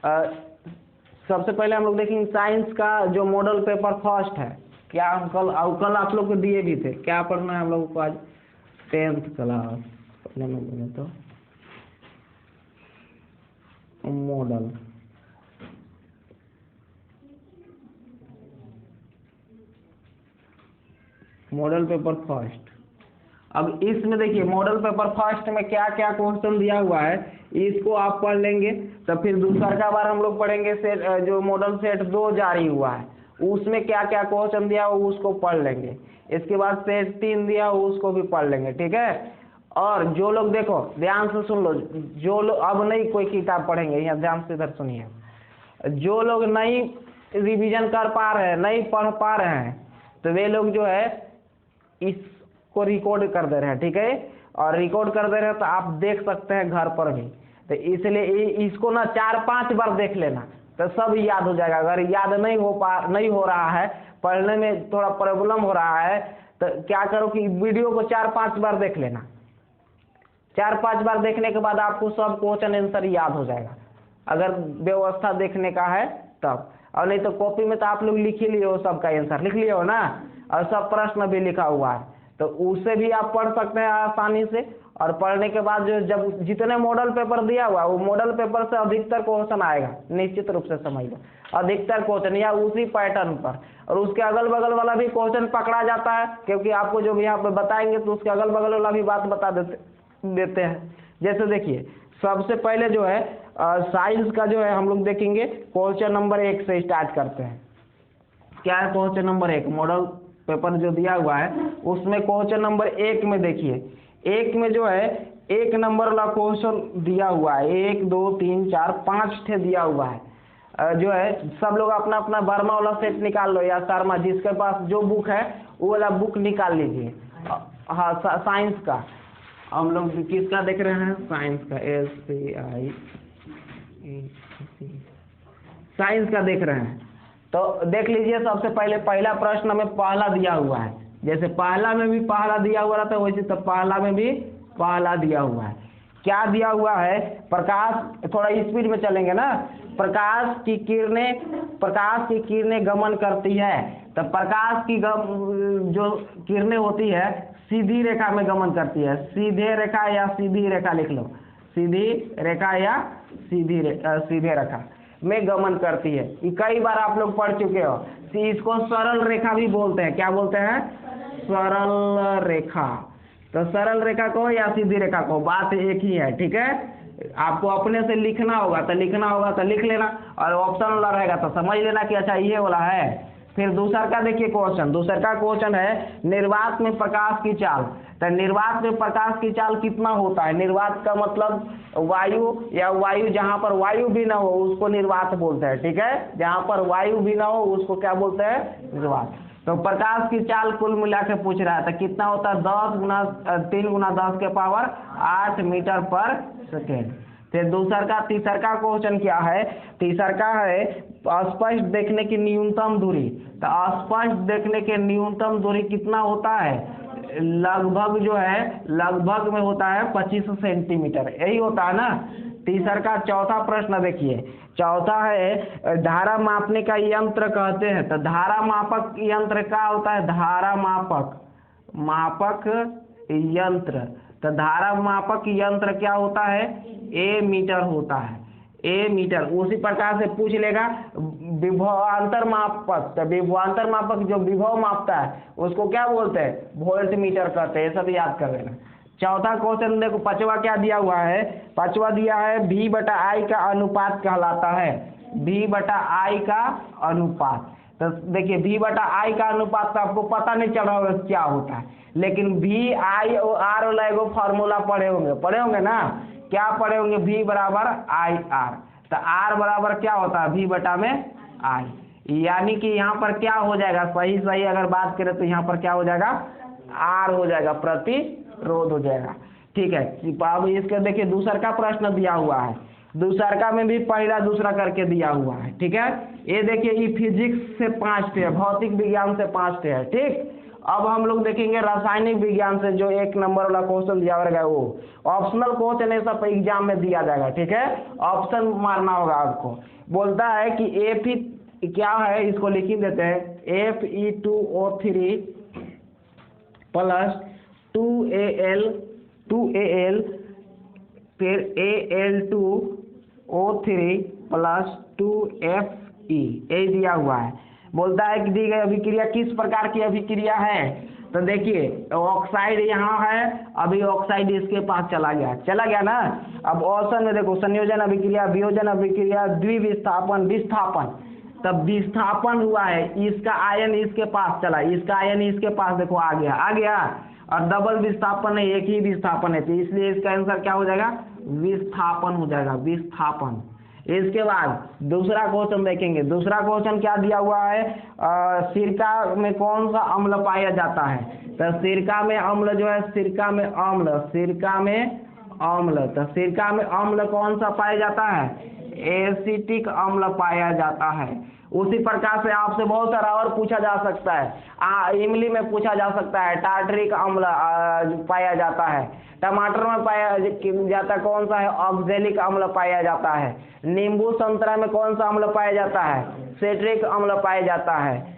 सबसे पहले हम लोग देखेंगे साइंस का जो मॉडल पेपर फर्स्ट है। क्या कल आप लोग को दिए भी थे, क्या पढ़ना है हम लोगों को आज 10th क्लास पहले में बोले तो मॉडल पेपर फर्स्ट। अब इसमें देखिए मॉडल पेपर फर्स्ट में क्या क्या क्वेश्चन दिया हुआ है, इसको आप पढ़ लेंगे। तो फिर दूसरा का बार हम लोग पढ़ेंगे सेट जो मॉडल सेट 2 जारी हुआ है उसमें क्या क्या क्वेश्चन दिया हो उसको पढ़ लेंगे। इसके बाद सेट 3 दिया हो उसको भी पढ़ लेंगे, ठीक है। और जो लोग देखो ध्यान से सुन लो, जो लोग अब नहीं कोई किताब पढ़ेंगे, यहाँ ध्यान से इधर सुनिए। जो लोग नहीं रिवीजन कर पा रहे हैं, नहीं पढ़ पा रहे हैं, तो वे लोग जो है इसको रिकॉर्ड कर दे रहे हैं, ठीक है। और रिकॉर्ड कर दे रहे हैं तो आप देख सकते हैं घर पर भी। तो इसलिए इसको ना 4-5 बार देख लेना तो सब याद हो जाएगा। अगर याद नहीं हो रहा है, पढ़ने में थोड़ा प्रॉब्लम हो रहा है, तो क्या करो कि वीडियो को 4-5 बार देख लेना। 4-5 बार देखने के बाद आपको सब क्वेश्चन आंसर याद हो जाएगा, अगर व्यवस्था देखने का है तब। और नहीं तो कॉपी में तो आप लोग लिख ही लिए हो, सबका आंसर लिख लिए हो ना, और सब प्रश्न भी लिखा हुआ है, तो उससे भी आप पढ़ सकते हैं आसानी से। और पढ़ने के बाद जो जब जितने मॉडल पेपर दिया हुआ वो मॉडल पेपर से अधिकतर क्वेश्चन आएगा, निश्चित रूप से समझ लो, अधिकतर क्वेश्चन या उसी पैटर्न पर। और उसके अगल बगल वाला भी क्वेश्चन पकड़ा जाता है, क्योंकि आपको जो भी यहाँ पे बताएंगे तो उसके अगल बगल वाला भी बात बता देते हैं। जैसे देखिए सबसे पहले जो है साइंस का जो है हम लोग देखेंगे क्वेश्चन नंबर 1 से स्टार्ट करते हैं। क्या है क्वेश्चन नंबर 1? मॉडल पेपर जो दिया हुआ है उसमें क्वेश्चन नंबर 1 में देखिए, 1 में जो है 1 नंबर वाला क्वेश्चन दिया हुआ है, 1 2 3 4 5 ठे दिया हुआ है। जो है सब लोग अपना अपना वर्मा वाला सेट निकाल लो, या शर्मा जिसके पास जो बुक है वो वाला बुक निकाल लीजिए। हाँ साइंस का हम लोग किसका देख रहे हैं? साइंस का, साइंस का देख रहे हैं। तो देख लीजिए सबसे पहले पहला प्रश्न में पहला दिया हुआ है, जैसे पहला में भी पहला दिया हुआ रहता है वैसे तो पहला में भी पहला दिया हुआ है। क्या दिया हुआ है? प्रकाश, थोड़ा स्पीड में चलेंगे ना। प्रकाश की किरणें गमन करती है, तो प्रकाश की जो किरणें होती है सीधी रेखा में गमन करती है। सीधे रेखा या सीधी रेखा लिख लो, सीधी रेखा या सीधे रेखा में गमन करती है। ये कई बार आप लोग पढ़ चुके हो। इसको सरल रेखा भी बोलते हैं। क्या बोलते हैं? सरल रेखा। तो सरल रेखा को या सीधी रेखा को, बात एक ही है, ठीक है। आपको अपने से लिखना होगा तो लिख लेना, और ऑप्शन वाला रहेगा तो समझ लेना कि अच्छा ये वाला है। फिर दूसरा का देखिए क्वेश्चन, दूसरा का क्वेश्चन है निर्वात में प्रकाश की चाल। तो निर्वात में प्रकाश की चाल कितना होता है? निर्वात का मतलब वायु, या वायु जहां पर वायु भी ना हो उसको निर्वात बोलते हैं, ठीक है। जहां पर वायु भी ना हो उसको क्या बोलते हैं? निर्वात। तो प्रकाश की चाल कुल मिला के पूछ रहा है, तो कितना होता है? 3 गुना 10 के पावर 8 मीटर पर सेकेंड। फिर तीसरा का क्वेश्चन क्या है? तीसरा का है स्पष्ट देखने की न्यूनतम दूरी। तो स्पष्ट देखने के न्यूनतम दूरी कितना होता है? लगभग जो है लगभग में होता है 25 सेंटीमीटर, यही होता है ना। तीसरा का चौथा प्रश्न देखिए, चौथा है धारा मापने का यंत्र कहते हैं। तो धारा मापक यंत्र क्या होता है? धारा मापक यंत्र। तो धारा मापक यंत्र क्या होता है? ए मीटर होता है, ए मीटर। उसी प्रकार से पूछ लेगा विभवांतर मापक। तो विभवांतर मापक जो विभव मापता है उसको क्या बोलते हैं? वोल्ट मीटर कहते हैं। सब याद कर लेना। चौथा क्वेश्चन देखो, पांचवा क्या दिया हुआ है? पांचवा दिया है V/I का अनुपात कहलाता है। V/I का अनुपात। तो देखिए V/I का अनुपात तो आपको पता नहीं चल रहा होगा क्या होता है, लेकिन VI और R वाला एगो फॉर्मूला पढ़े होंगे ना। क्या पढ़े होंगे? V बराबर IR। तो R बराबर क्या होता है? V/I। यानी कि यहाँ पर क्या हो जाएगा? सही अगर बात करें तो यहाँ पर क्या हो जाएगा? R हो जाएगा, प्रतिरोध हो जाएगा, ठीक है। अब इसके देखिए दूसरा का प्रश्न दिया हुआ है, दूसरा का में भी पहला दूसरा करके दिया हुआ है, ठीक है। ये देखिए ये फिजिक्स से 5 है, भौतिक विज्ञान से 5 है, ठीक। अब हम लोग देखेंगे रासायनिक विज्ञान से जो 1 नंबर वाला क्वेश्चन दिया रहेगा, वो ऑप्शनल क्वेश्चन है, सब एग्जाम में दिया जाएगा, ठीक है, ऑप्शन मारना होगा आपको। बोलता है कि Fe क्या है, इसको लिख ही देते हैं, Fe2O3 प्लस 2Al फिर Al2O3 प्लस 2Fe, ये दिया हुआ है। बोलता है कि दी गई अभिक्रिया किस प्रकार की अभिक्रिया है। तो देखिए ऑक्साइड यहाँ है, अभी ऑक्साइड इसके पास चला गया ना। अब ऑप्शन में देखो संयोजन अभिक्रिया, वियोजन अभिक्रिया, द्विविस्थापन, विस्थापन। तब विस्थापन हुआ है, इसका आयन इसके पास चला, इसका आयन इसके पास देखो आ गया, और डबल विस्थापन है, एक ही विस्थापन है, तो इसलिए इसका आंसर क्या हो जाएगा, विस्थापन हो जाएगा, विस्थापन। इसके बाद दूसरा क्वेश्चन देखेंगे। दूसरा क्वेश्चन क्या दिया हुआ है, सिरका में कौन सा अम्ल पाया जाता है। तो सिरका में अम्ल जो है, सिरका में अम्ल, तो सिरका में अम्ल कौन सा पाया जाता है, एसिटिक अम्ल पाया जाता है। उसी प्रकार से आपसे बहुत सारा और पूछा जा सकता है, इमली में पूछा जा सकता है, टार्टरिक अम्ल पाया जाता है। टमाटर में पाया जाता कौन सा है, ऑक्जेलिक अम्ल पाया जाता है। नींबू संतरा में कौन सा अम्ल पाया जाता है, सेट्रिक अम्ल पाया जाता है।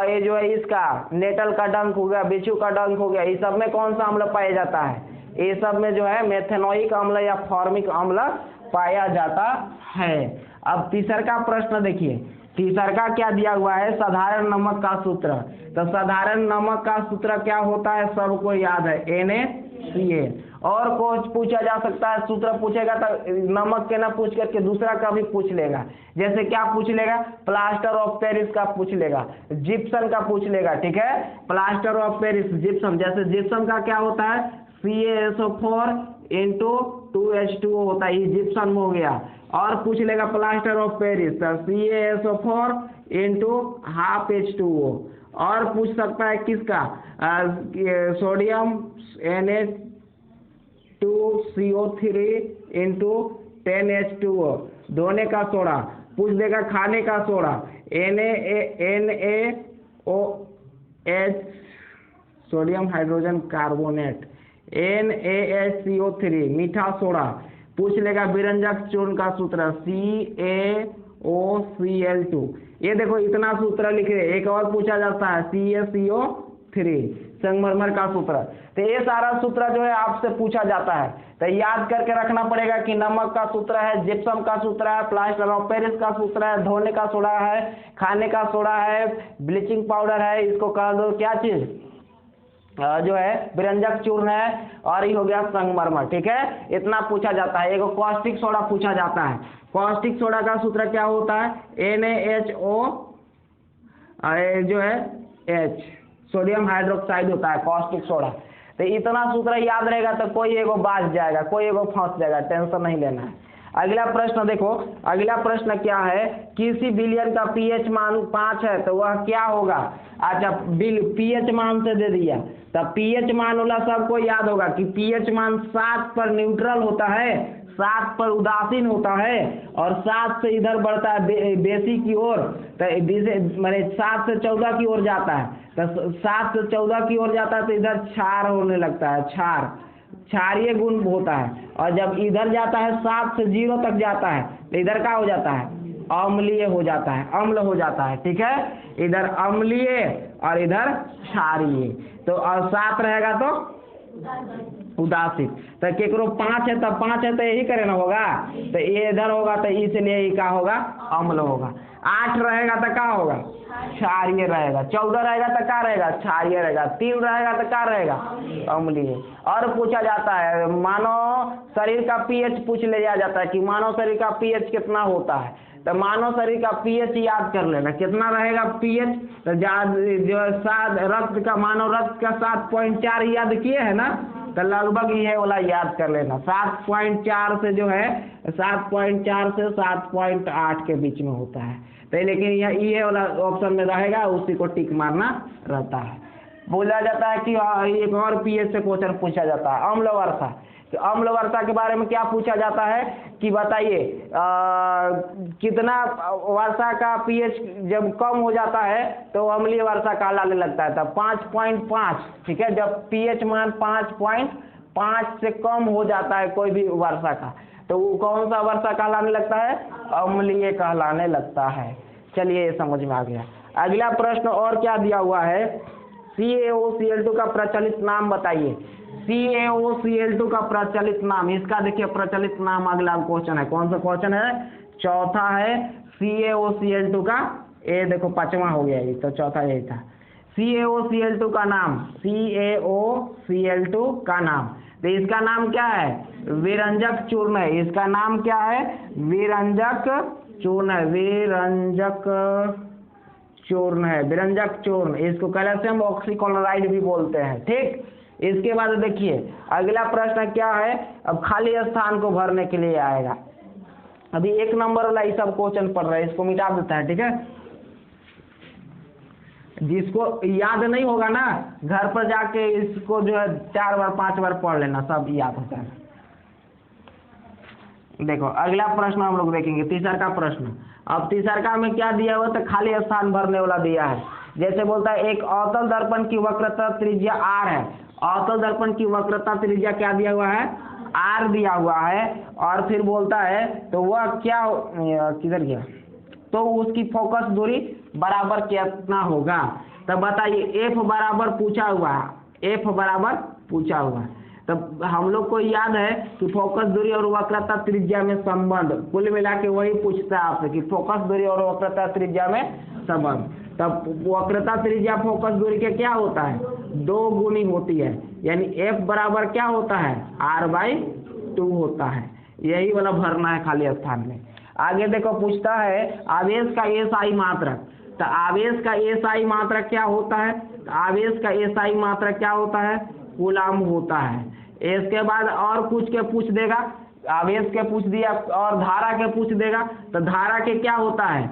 ये जो है इसका नेटल का डंक हो गया, बिच्छू का डंक हो गया, इस सब में कौन सा अम्ल पाया जाता है, ये सब में जो है मेथेनोइक अम्ल या फॉर्मिक अम्ल पाया जाता है। अब तीसरा का प्रश्न देखिए, तीसरा का क्या दिया हुआ है, साधारण नमक का सूत्र। तो साधारण नमक का सूत्र क्या होता है, सबको याद है, NaCl। और कुछ पूछा जा सकता है, सूत्र पूछेगा तो नमक के ना पूछ करके दूसरा का भी पूछ लेगा। जैसे क्या पूछ लेगा, प्लास्टर ऑफ पेरिस का पूछ लेगा, जिप्सम का पूछ लेगा, ठीक है, प्लास्टर ऑफ पेरिस, जिप्सम। जैसे जिप्सम का क्या होता है, CaSO4 × 2H2O होता है, ये जिप्सम हो गया। और पूछ लेगा plaster of Paris, CaSO4 × ½ H2O। और पूछ सकता है किसका, सोडियम Na2CO3 × 10H2O, धोने का सोडा। पूछ देगा खाने का soda, NaOH, sodium hydrogen carbonate, NaHCO3, मीठा सोडा। पूछ लेगा विरंजक चूर्ण का सूत्र, CaOCl2। ये देखो इतना सूत्र लिख रहे। एक और पूछा जाता है, CaCO3, संगमरमर का सूत्र। तो ये सारा सूत्र जो है आपसे पूछा जाता है, तो याद करके रखना पड़ेगा कि नमक का सूत्र है, जिप्सम का सूत्र है, प्लास्टर ऑफ पेरिस का सूत्र है, धोने का सोडा है, खाने का सोडा है, ब्लीचिंग पाउडर है, इसको कह दो क्या चीज, जो है विरंजक चूर्ण है, और ये हो गया संगमरमर, ठीक है। इतना पूछा जाता है। एक कॉस्टिक सोडा पूछा जाता है। कॉस्टिक सोडा का सूत्र क्या होता है, NaHO जो है H, सोडियम हाइड्रोक्साइड होता है कॉस्टिक सोडा। तो इतना सूत्र याद रहेगा तो कोई एगो बाज जाएगा, कोई एगो फंस जाएगा, टेंशन नहीं लेना है। अगला प्रश्न देखो, अगला प्रश्न क्या है, किसी विलयन का pH मान 5 है तो वह क्या होगा। अच्छा, pH मान से दे दिया, तब pH मान वाला सबको याद होगा कि pH मान 7 पर न्यूट्रल होता है, 7 पर उदासीन होता है, और 7 से इधर बढ़ता है बेसी की ओर, तो माने 7 से 14 की ओर जाता है, तो 7 से 14 की ओर जाता है तो इधर क्षार होने लगता है, क्षारीय गुण होता है। और जब इधर जाता है 7 से 0 तक जाता है तो इधर क्या हो जाता है, अम्लीय हो जाता है, अम्ल हो जाता है, ठीक है। इधर अम्लीय और इधर क्षारीय। तो और 7 रहेगा तो उदासीन। तो केकरो 5 है तब 5 है तो यही करे ना होगा, तो ये इधर होगा तो इसलिए ये क्या होगा, अम्ल होगा। 8 रहेगा तो क्या होगा, क्षारीय रहेगा। 14 रहेगा तो क्या रहेगा, क्षारीय रहेगा। 3 रहेगा तो क्या रहेगा, अम्लीय। और पूछा जाता है मानव शरीर का pH पूछ लिया जाता है कि मानव शरीर का pH कितना होता है। तो मानव शरीर का pH याद कर लेना, कितना रहेगा pH। तो जो रक्त का, मानव रक्त का 7.4 याद किए है ना, तो लगभग ये वाला याद कर लेना। 7.4 से जो है 7.4 से 7.8 के बीच में होता है। तो लेकिन ये वाला ऑप्शन में रहेगा, उसी को टिक मारना रहता है। बोला जाता है कि एक और pH से क्वेश्चन पूछा जाता है, अम्ल वर्षा। कि अम्ल वर्षा के बारे में क्या पूछा जाता है कि बताइए कितना वर्षा का पीएच जब कम हो जाता है तो अम्लीय वर्षा कहलाने लगता है। तब 5.5, ठीक है, जब पीएच मान 5.5 से कम हो जाता है कोई भी वर्षा का, तो वो कौन सा वर्षा कहलाने लगता है? अम्लीय कहलाने लगता है। चलिए ये समझ में आ गया। अगला प्रश्न और क्या दिया हुआ है, CaOCl2 का प्रचलित नाम बताइए। CaOCl2 का प्रचलित नाम, इसका देखिए प्रचलित नाम अगला क्वेश्चन है। कौन सा क्वेश्चन है? चौथा है CaOCl2 का, ये देखो 5वां हो गया, ये तो चौथा यही था। CaOCl2 का नाम, CaOCl2 का नाम, तो इसका नाम क्या है? विरंजक चूर्ण है। इसका नाम क्या है? विरंजक चूर्ण है। विरंजक चूर्ण है, विरंजक चूर्ण। इसको कैल्शियम ऑक्सीक्लोराइड भी बोलते हैं, ठीक। इसके बाद देखिए अगला प्रश्न क्या है, अब खाली स्थान को भरने के लिए आएगा। अभी 1 नंबर वाला ये सब क्वेश्चन पढ़ रहा है, इसको मिटा देता है, ठीक है। जिसको याद नहीं होगा ना, घर पर जाके इसको जो है 4 बार 5 बार पढ़ लेना, सब याद होता है। देखो अगला प्रश्न हम लोग देखेंगे, तीसरा का प्रश्न। अब तीसरा में क्या दिया हुआ, तो खाली स्थान भरने वाला दिया है। जैसे बोलता है एक अवतल दर्पण की वक्रता त्रिज्या r है। अवतल दर्पण की वक्रता त्रिज्या क्या दिया हुआ है? r दिया हुआ है। और फिर बोलता है तो वह क्या, किधर गया, तो उसकी फोकस दूरी बराबर कितना होगा? तब बताइए f बराबर पूछा हुआ है, f बराबर पूछा हुआ है। तब हम लोग को याद है कि फोकस दूरी और वक्रता त्रिज्या में संबंध, कुल मिला के वही पूछता है आपसे कि फोकस दूरी और वक्रता त्रिज्या में संबंध। तब वक्रता त्रिज्या फोकस दूरी के क्या होता है? 2 गुनी होती है, यानी f बराबर क्या होता है? r/2 होता है। यही वाला भरना है खाली स्थान में। आगे देखो पूछता है आवेश का एसआई मात्रक। तो आवेश का एसआई मात्रक क्या होता है? आवेश का एसआई मात्रक क्या होता है? कूलम्ब होता है। इसके बाद और कुछ के पूछ देगा, आवेश के पूछ दिया और धारा के पूछ देगा, तो धारा के क्या होता है?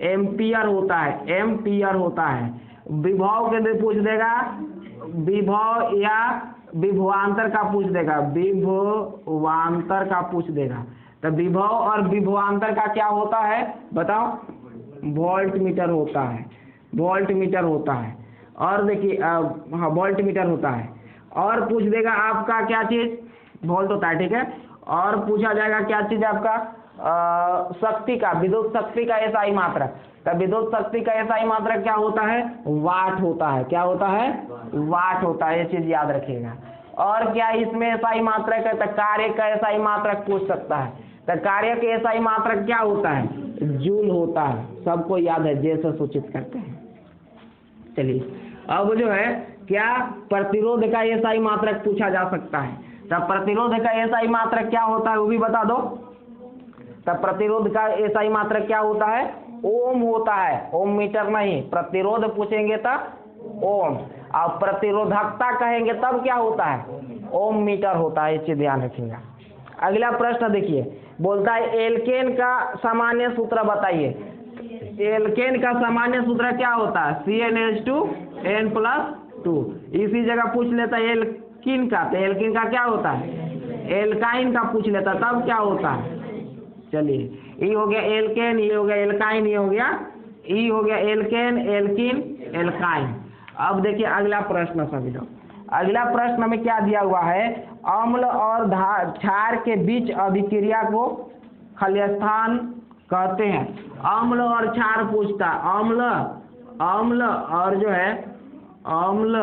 एम्पियर होता है, एम्पियर होता है। विभव के पूछ देगा, विभव या विभवांतर का पूछ देगा, विभवांतर का पूछ देगा। तो विभव और विभवांतर का क्या होता है बताओ? वोल्ट मीटर होता है, वोल्ट मीटर होता है। और देखिए हाँ वोल्ट मीटर होता है। और पूछ देगा आपका क्या चीज? वोल्ट होता है, ठीक है। और पूछा जाएगा क्या चीज आपका? शक्ति का, विद्युत शक्ति का एसआई मात्रक। तब विद्युत शक्ति का एसआई मात्रक क्या होता है? वाट होता है। क्या होता है? वाट होता है, ये चीज याद रखिएगा। और क्या इसमें एसआई मात्रक है? तो कार्य का एसआई मात्रक पूछ सकता है। तो कार्य के एसआई मात्रक क्या होता है? जूल होता है। सबको याद है, जैसे सूचित करते हैं। चलिए अब जो है क्या प्रतिरोध का एसआई मात्रक पूछा जा सकता है। तब प्रतिरोध का एसआई मात्रक क्या होता है वो भी बता दो। तब प्रतिरोध का एसआई मात्रक क्या होता है? ओम होता है, ओम मीटर नहीं। प्रतिरोध पूछेंगे तब ओम, और प्रतिरोधकता कहेंगे तब क्या होता है? ओम मीटर होता है। ये चीज ध्यान रखिएगा। अगला प्रश्न देखिए, बोलता है एल्केन का सामान्य सूत्र बताइए। एल्केन का सामान्य सूत्र क्या होता है? CnH2n+2। इसी जगह पूछ लेता है एल्किन का, तो एल्किन का क्या होता है? एल्काइन का पूछ लेता, तब क्या होता है? चलिए ये हो गया एल्केन, ये हो गया एल्काइन, ये हो गया ई हो गया एल्केन, एल्किन, एल्काइन। अब देखिए अगला प्रश्न सभी लोग। अगला प्रश्न में क्या दिया हुआ है? अम्ल और क्षार के बीच अभिक्रिया को खलिस्थान कहते हैं। अम्ल और क्षार पूछता, अम्ल और जो है अम्ल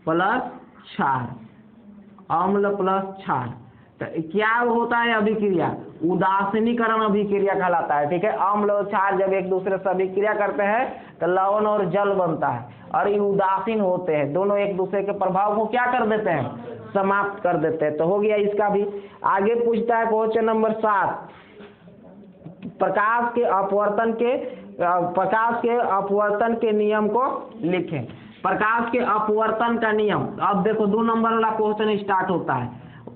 प्लस क्षार, अम्ल प्लस क्षार, तो क्या होता है अभिक्रिया? उदासीनीकरण अभिक्रिया कहलाता है, ठीक है। अम्ल और क्षार जब एक दूसरे से अभिक्रिया करते हैं तो लवण और जल बनता है, और ये उदासीन होते हैं। दोनों एक दूसरे के प्रभाव को क्या कर देते हैं? समाप्त कर देते हैं। तो हो गया इसका भी। आगे पूछता है क्वेश्चन नंबर 7, प्रकाश के अपवर्तन के नियम को लिखें। प्रकाश के अपवर्तन का नियम। अब देखो 2 नंबर वाला क्वेश्चन स्टार्ट होता है।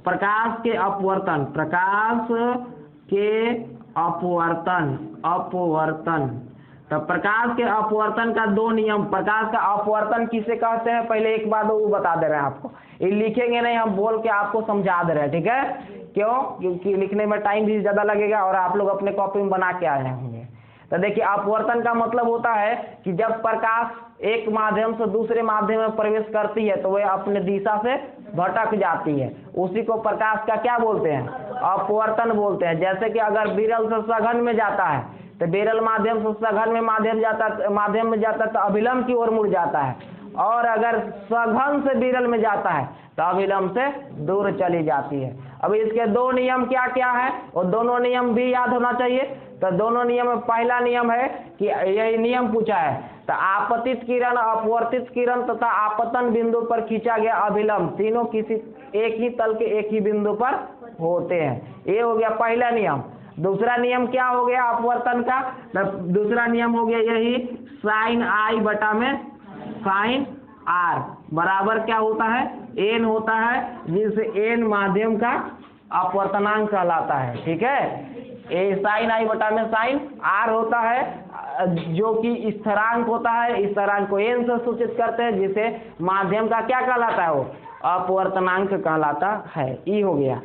प्रकाश के अपवर्तन, प्रकाश के अपवर्तन, अपवर्तन तो प्रकाश के अपवर्तन का दो नियम। प्रकाश का अपवर्तन किसे कहते हैं, पहले एक बात वो बता दे रहे हैं आपको, ये लिखेंगे नहीं, हम बोल के आपको समझा दे रहे हैं, ठीक है। क्यों? क्योंकि लिखने में टाइम भी ज़्यादा लगेगा और आप लोग अपने कॉपी में बना के आए होंगे। तो देखिए, अपवर्तन का मतलब होता है कि जब प्रकाश एक माध्यम से दूसरे माध्यम में प्रवेश करती है तो वह अपने दिशा से भटक जाती है, उसी को प्रकाश का क्या बोलते हैं, अपवर्तन बोलते हैं। जैसे कि अगर विरल से सघन में जाता है तो विरल माध्यम से सघन में माध्यम में जाता है तो अभिलंब की ओर मुड़ जाता है, और अगर सघन से विरल में जाता है तो अभिलंब से दूर चली जाती है। अब इसके दो नियम क्या क्या है, और दोनों नियम भी याद होना चाहिए। तो दोनों नियम में पहला नियम है कि यही नियम पूछा है, तो आपतित किरण, अपवर्तित किरण तथा आपतन बिंदु पर खींचा गया अभिलंब तीनों किसी एक ही तल के एक ही बिंदु पर होते हैं। ये हो गया पहला नियम। दूसरा नियम क्या हो गया अपवर्तन का, तो दूसरा नियम हो गया यही, साइन आई बटा में साइन आर बराबर क्या होता है, एन होता है, जिससे एन माध्यम का अपवर्तनांक कहलाता है, ठीक है। ए साइन आई बटा में साइन आर होता है जो कि स्थिरांक होता है, स्थिरांक को एन से सूचित करते हैं, जिसे माध्यम का क्या कहलाता है, वो अपवर्तनांक कहलाता है। ई हो गया।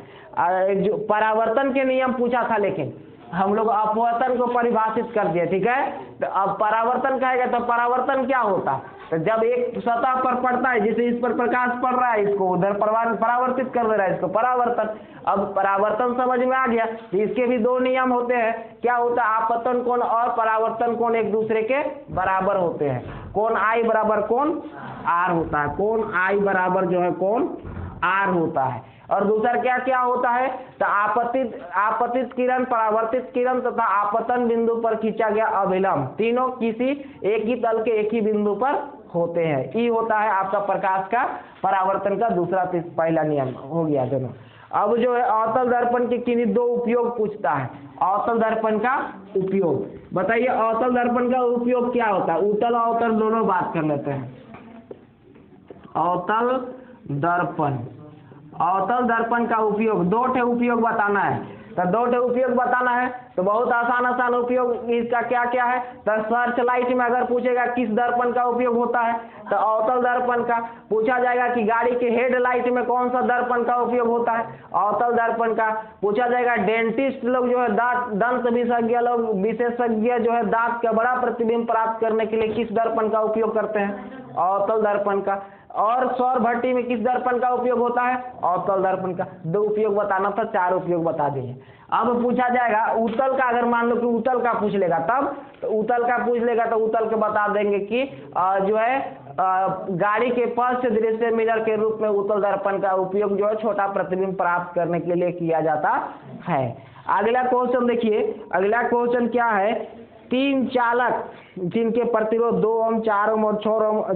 जो परावर्तन के नियम पूछा था, लेकिन हम लोग अपवर्तन को परिभाषित कर दिए, ठीक है। तो अब परावर्तन कहेगा तो परावर्तन क्या होता है, तो जब एक सतह पर पड़ता है, जैसे इस पर प्रकाश पड़ रहा है, इसको उधर परावर्तित कर दे रहा है, इसको परावर्तन। अब परावर्तन समझ में आ गया। तो इसके भी दो नियम होते हैं, क्या होता है, आपतन कोण और परावर्तन कोण एक दूसरे के बराबर होते हैं। कोण आई बराबर कोण आर होता है, कोण आई बराबर जो है कोण आर होता है। और दूसरा क्या क्या होता है, तो आपतित किरण, परावर्तित किरण तथा आपतन बिंदु पर खींचा गया अभिलंब तीनों किसी एक ही तल के एक ही बिंदु पर होते हैं। ई होता है आपका प्रकाश का परावर्तन का दूसरा पहला नियम हो गया दोनों। अब जो है अवतल दर्पण के किन्हीं दो उपयोग पूछता है। अवतल दर्पण का उपयोग बताइए, अवतल दर्पण का उपयोग क्या होता है, उत्तल अवतल दोनों बात कर लेते हैं। अवतल दर्पण का उपयोग, दो ठे उपयोग बताना है। तो दो ठे उपयोग बताना है तो बहुत आसान उपयोग इसका क्या क्या है। तो सर्च लाइट में अगर पूछेगा किस दर्पण का उपयोग होता है, तो अवतल दर्पण का। पूछा जाएगा कि गाड़ी के हेडलाइट में कौन सा दर्पण का उपयोग होता है, अवतल दर्पण का। पूछा जाएगा डेंटिस्ट लोग जो है दंत विशेषज्ञ जो है दांत का बड़ा प्रतिबिंब प्राप्त करने के लिए किस दर्पण का उपयोग करते हैं, अवतल दर्पण का। और सौर भट्टी में किस दर्पण का उपयोग होता है, अवतल दर्पण का। दो उपयोग बताना था, चार उपयोग बता दिए। अब पूछा जाएगा उत्तल का, अगर मान लो कि उत्तल का पूछ लेगा तब, तो उत्तल का पूछ लेगा तो उत्तल के बता देंगे कि जो है गाड़ी के पश्च दृश्य मिरर के रूप में उत्तल दर्पण का उपयोग जो है छोटा प्रतिबिंब प्राप्त करने के लिए किया जाता है। अगला क्वेश्चन देखिए, अगला क्वेश्चन क्या है, तीन चालक जिनके प्रतिरोध 2 ओम, 4 ओम और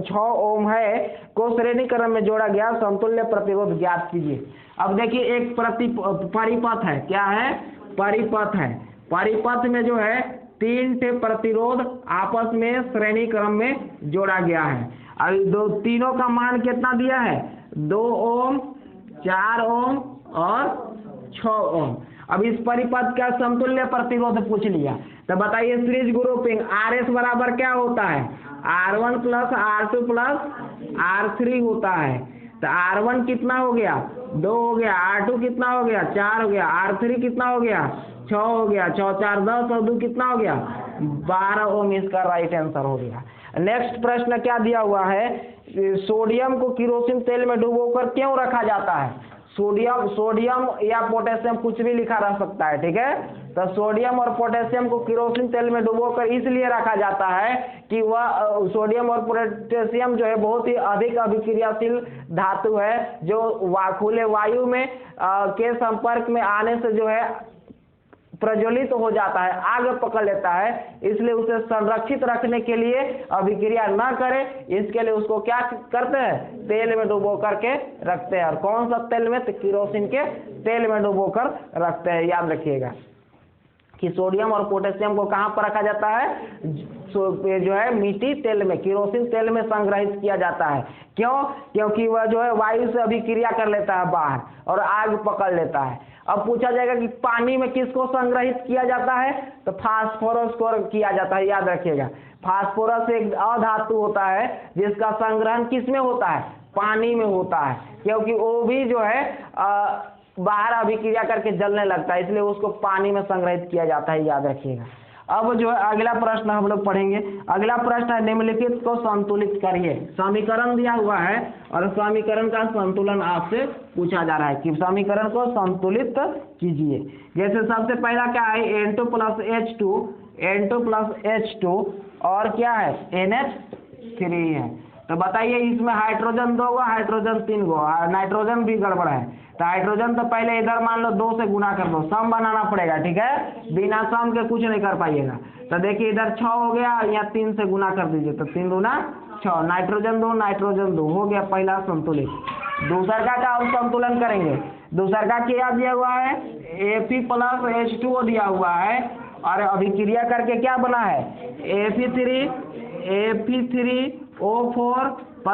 6 ओम है को श्रेणी क्रम में जोड़ा गया, समतुल्य प्रतिरोध ज्ञात कीजिए। अब देखिए एक परिपथ है, क्या है, परिपथ है। परिपथ में जो है 3 ठे प्रतिरोध आपस में श्रेणी क्रम में जोड़ा गया है। अब तीनों का मान कितना दिया है, 2 ओम, 4 ओम और 6 ओम। अब इस परिपथ का समतुल्य प्रतिरोध पूछ लिया, तो बताइए सीरीज ग्रुपिंग RS बराबर क्या होता है, R1 plus R2 plus R3 होता है। तो R1 कितना हो गया, 2 हो गया, R2 कितना हो गया, 4 हो गया, R3 कितना हो गया, 6 हो गया, 6 4 10 और 2 कितना हो गया, 12 ओम इसका राइट आंसर हो गया। नेक्स्ट प्रश्न क्या दिया हुआ है, सोडियम को केरोसिन तेल में डुबोकर क्यों रखा जाता है। सोडियम या पोटेशियम कुछ भी लिखा रह सकता है, ठीक है। तो सोडियम और पोटेशियम को केरोसिन तेल में डुबोकर इसलिए रखा जाता है कि वह सोडियम और पोटेशियम जो है बहुत ही अधिक अभिक्रियाशील धातु है, जो खुले वायु में के संपर्क में आने से जो है प्रज्वलित हो जाता है, आग पकड़ लेता है। इसलिए उसे संरक्षित रखने के लिए अभिक्रिया न करे, इसके लिए उसको क्या करते हैं, तेल में डुबो करके रखते हैं। और कौन सा तेल में, तो केरोसिन के तेल में डुबो कर रखते हैं। याद रखिएगा कि सोडियम और पोटेशियम को कहाँ पर रखा जाता है, जो है मिट्टी तेल में, केरोसिन तेल में संग्रहित किया जाता है। क्यों, क्योंकि वह जो है वायु से अभिक्रिया कर लेता है बाहर और आग पकड़ लेता है। अब पूछा जाएगा कि पानी में किसको संग्रहित किया जाता है, तो फास्फोरस को किया जाता है, याद रखिएगा। फास्फोरस एक अधातु होता है जिसका संग्रहण किस में होता है, पानी में होता है, क्योंकि वो भी जो है बाहर अभिक्रिया करके जलने लगता है, इसलिए उसको पानी में संग्रहित किया जाता है, याद रखिएगा। अब जो है अगला प्रश्न हम लोग पढ़ेंगे। अगला प्रश्न है निम्नलिखित को संतुलित करिए। समीकरण दिया हुआ है और समीकरण का संतुलन आपसे पूछा जा रहा है कि समीकरण को संतुलित कीजिए। जैसे सबसे पहला क्या है, N2 + H2 और क्या है NH3 है। तो बताइए इसमें हाइड्रोजन 2 गो, हाइड्रोजन 3 गो, नाइट्रोजन भी गड़बड़ है। तो हाइड्रोजन तो पहले इधर मान लो 2 से गुना कर दो, सम बनाना पड़ेगा, ठीक है, बिना सम के कुछ नहीं कर पाइएगा। तो देखिए इधर 6 हो गया, यहाँ 3 से गुना कर दीजिए, तो 3 दूना 6, नाइट्रोजन 2 नाइट्रोजन 2 हो गया पहला संतुलित। दूसर का हम संतुलन करेंगे। दूसर का क्या दिया हुआ है, Fe + H2O दिया हुआ है और अभिक्रिया करके क्या बना है, Fe3O4 +